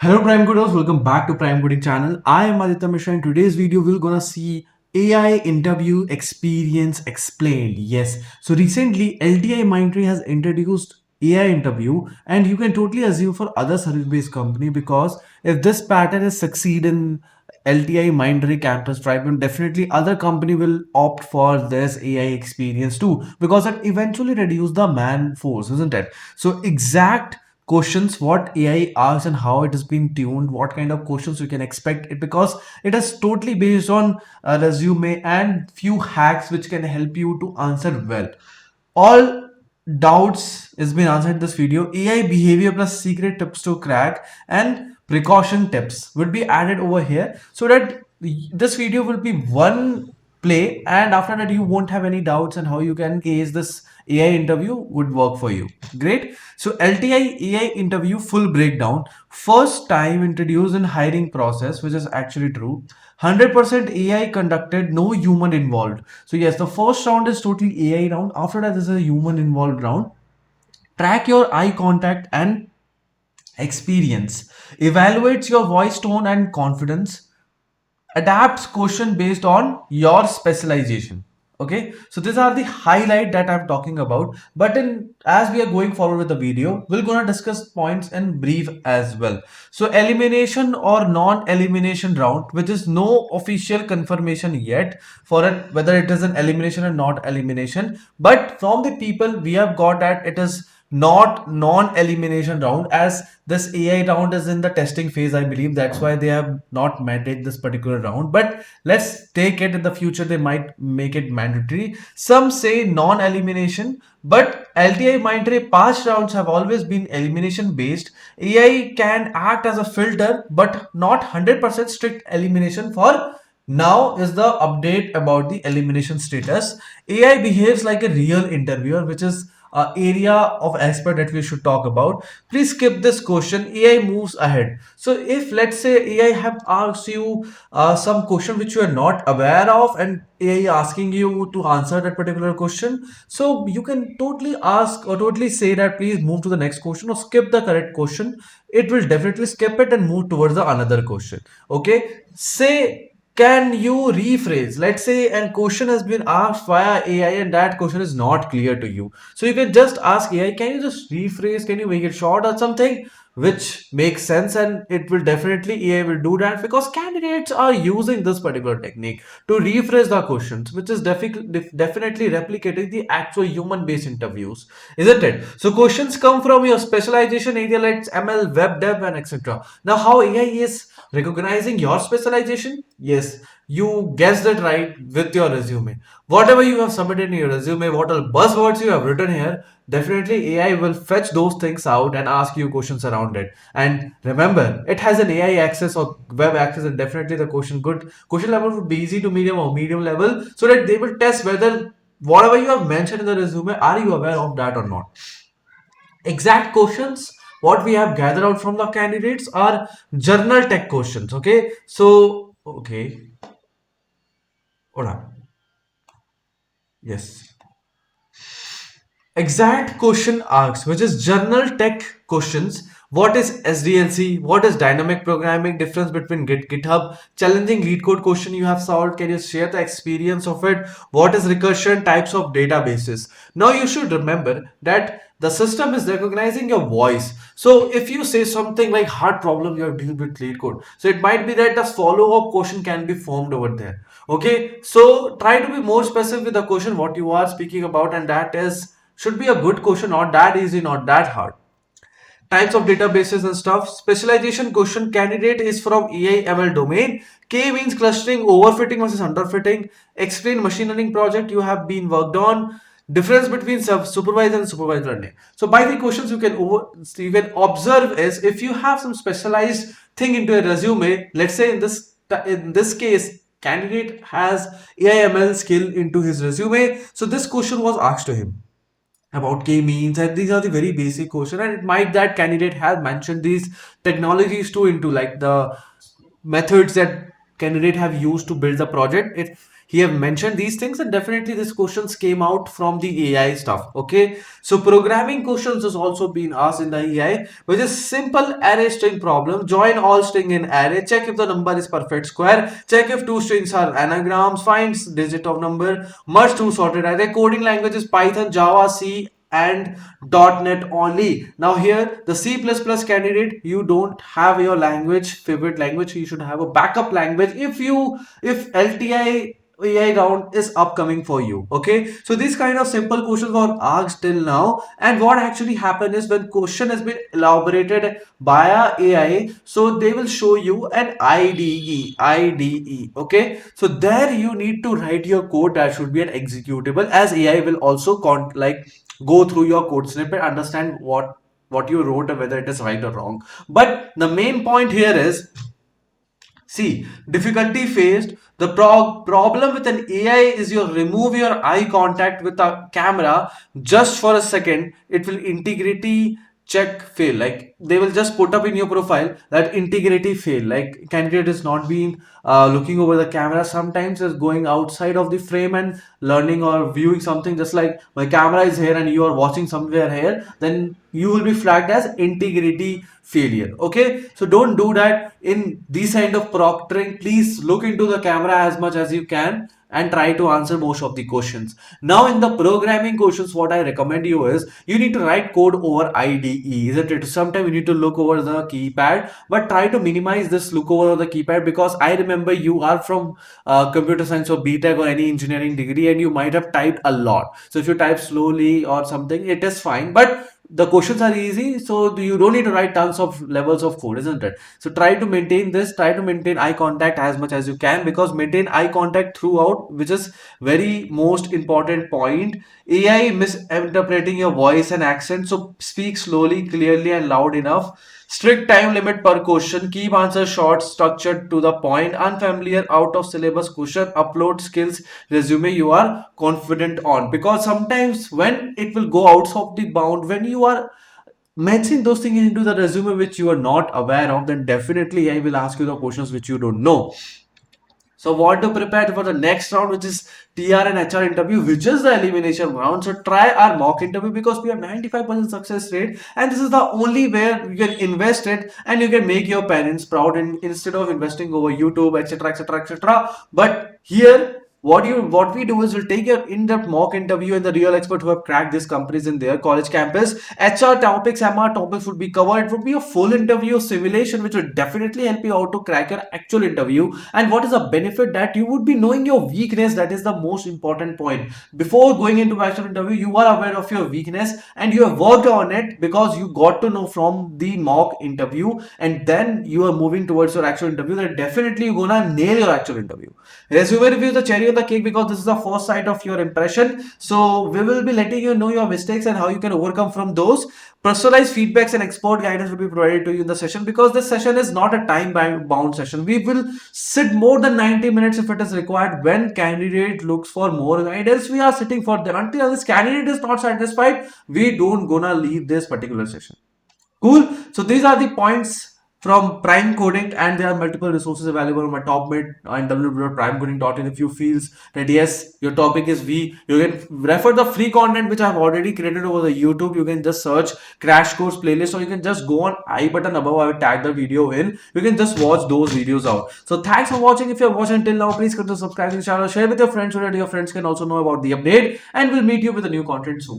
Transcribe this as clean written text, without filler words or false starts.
Hello Prime Gooders, welcome back to Prime Gooding channel. I am Aditya Mishra. In today's video, we're gonna see AI interview experience explained. Yes, so recently LTI Mindtree has introduced AI interview, and you can totally assume for other service-based company because if this pattern is succeed in LTI Mindtree campus tribe, then definitely other company will opt for this AI experience too because it eventually reduce the man force, isn't it? So exact questions what AI asks and how it has been tuned, what kind of questions you can expect it because it is totally based on a resume and few hacks which can help you to answer well. All doubts has been answered in this video. AI behavior plus secret tips to crack and precaution tips would be added over here so that this video will be one play, and after that you won't have any doubts and how you can case this AI interview would work for you. Great. So LTI AI interview full breakdown. First time introduced in hiring process, which is actually true. 100% AI conducted, no human involved. So yes, the first round is totally AI round. After that, this is a human involved round. Track your eye contact and experience. Evaluates your voice tone and confidence. Adapts question based on your specialization. Okay, so these are the highlight that I'm talking about, but in as we are going forward with the video, we're gonna discuss points in brief as well. So elimination or non-elimination round, which is no official confirmation yet for it whether it is an elimination or not elimination, but from the people we have got that it is not non-elimination round, as this AI round is in the testing phase. I believe that's why they have not mandated this particular round, but let's take it in the future they might make it mandatory. Some say non-elimination, but LTI Mindray past rounds have always been elimination based. AI can act as a filter but not 100% strict elimination. For now is the update about the elimination status. AI behaves like a real interviewer, which is area of expert that we should talk about. Please skip this question. AI moves ahead. So if let's say AI have asked you some question which you are not aware of, and AI asking you to answer that particular question, so you can totally ask or totally say that please move to the next question or skip the correct question. It will definitely skip it and move towards the another question. Okay, say, can you rephrase? Let's say a question has been asked via AI and that question is not clear to you. So you can just ask AI, can you just rephrase? Can you make it short or something which makes sense? And it will definitely, AI will do that because candidates are using this particular technique to rephrase the questions, which is definitely replicating the actual human based interviews, isn't it? So questions come from your specialization area like ML, web dev, and etc. Now, how AI is recognizing your specialization? Yes, you guessed it right with your resume. Whatever you have submitted in your resume, what all buzzwords you have written here, definitely AI will fetch those things out and ask you questions around it. And remember, it has an AI access or web access, and definitely the question level would be easy to medium or medium level, so that they will test whether whatever you have mentioned in the resume, are you aware of that or not. Exact questions what we have gathered out from the candidates are journal tech questions. Okay, so okay, hold on. Yes, exact question asks, which is journal tech questions. What is SDLC? What is dynamic programming? Difference between GitHub? Challenging lead code question you have solved. Can you share the experience of it? What is recursion? Types of databases. Now you should remember that the system is recognizing your voice. So if you say something like hard problem you have dealt with lead code, so it might be that a follow-up question can be formed over there. Okay, so try to be more specific with the question what you are speaking about, and that is should be a good question, not that easy, not that hard. Types of databases and stuff. Specialization question candidate is from AI/ML domain. K means clustering, overfitting versus underfitting. Explain machine learning project you have been worked on. Difference between supervisor and supervised learning. So by the questions you can observe is if you have some specialized thing into a resume. Let's say in this case, candidate has AI/ML skill into his resume. So this question was asked to him about k-means, and these are the very basic question, and it might that candidate has mentioned these technologies too into like the methods that candidate have used to build the project. If he have mentioned these things, and definitely these questions came out from the AI stuff. Okay, so programming questions has also been asked in the AI, which is simple array string problem. Join all string in array, check if the number is perfect square, check if two strings are anagrams, find digit of number, merge two sorted array. Coding language is Python, Java, C, and .NET only. Now here the C++ candidate, you don't have your language, favorite language, you should have a backup language if LTI AI round is upcoming for you. Okay, so these kind of simple questions were asked till now, and what actually happened is when question has been elaborated via AI, so they will show you an IDE. Okay, so there you need to write your code that should be an executable, as AI will also go through your code snippet, understand what you wrote and whether it is right or wrong. But the main point here is, see, difficulty faced. The problem with an AI is you remove your eye contact with a camera just for a second, it will integrity check fail. Like they will just put up in your profile that integrity fail. Like candidate is not being looking over the camera. Sometimes is going outside of the frame and learning or viewing something. Just like my camera is here and you are watching somewhere here, then you will be flagged as integrity failure. Okay, so don't do that in this kind of proctoring. Please look into the camera as much as you can and try to answer most of the questions. Now in the programming questions, what I recommend you is you need to write code over IDE, isn't it? Sometimes you need to look over the keypad, but try to minimize this look over the keypad, because I remember you are from computer science or BTech or any engineering degree, and you might have typed a lot. So if you type slowly or something, it is fine, but the questions are easy, so you don't need to write tons of levels of code, isn't it? So try to maintain this, try to maintain eye contact as much as you can, because maintain eye contact throughout, which is very most important point. AI misinterpreting your voice and accent, so speak slowly, clearly, and loud enough. Strict time limit per question. Keep answer short, structured, to the point. Unfamiliar, out of syllabus question. Upload skills resume you are confident on. Because sometimes when it will go out of the bound, when you are mentioning those things into the resume which you are not aware of, then definitely I will ask you the questions which you don't know. So what to prepare for the next round, which is TR and HR interview, which is the elimination round. So try our mock interview, because we have 95% success rate, and this is the only where you can invest it and you can make your parents proud, instead of investing over YouTube, etc., etc., etc. But here what we do is we'll take your in-depth mock interview and the real expert who have cracked these companies in their college campus. HR topics, MR topics would be covered. It would be a full interview simulation, which would definitely help you out to crack your actual interview. And what is the benefit? That you would be knowing your weakness. That is the most important point. Before going into actual interview, you are aware of your weakness and you have worked on it, because you got to know from the mock interview, and then you are moving towards your actual interview. That definitely you're gonna nail your actual interview. Resume review is the cherry on the cake, because this is the first sight of your impression. So we will be letting you know your mistakes and how you can overcome from those. Personalized feedbacks and expert guidance will be provided to you in the session, because this session is not a time bound session. We will sit more than 90 minutes if it is required. When candidate looks for more guidance, we are sitting for them. Until this candidate is not satisfied, we don't gonna leave this particular session. Cool. So these are the points from Prime Coding, and there are multiple resources available on my top mid and www.primecoding.in. If you feels that yes, your topic is weak, you can refer the free content which I have already created over the YouTube. You can just search crash course playlist, or you can just go on I button above. I will tag the video in. You can just watch those videos out. So thanks for watching. If you have watched until now, please consider subscribing to the channel, share with your friends so that your friends can also know about the update, and we'll meet you with a new content soon.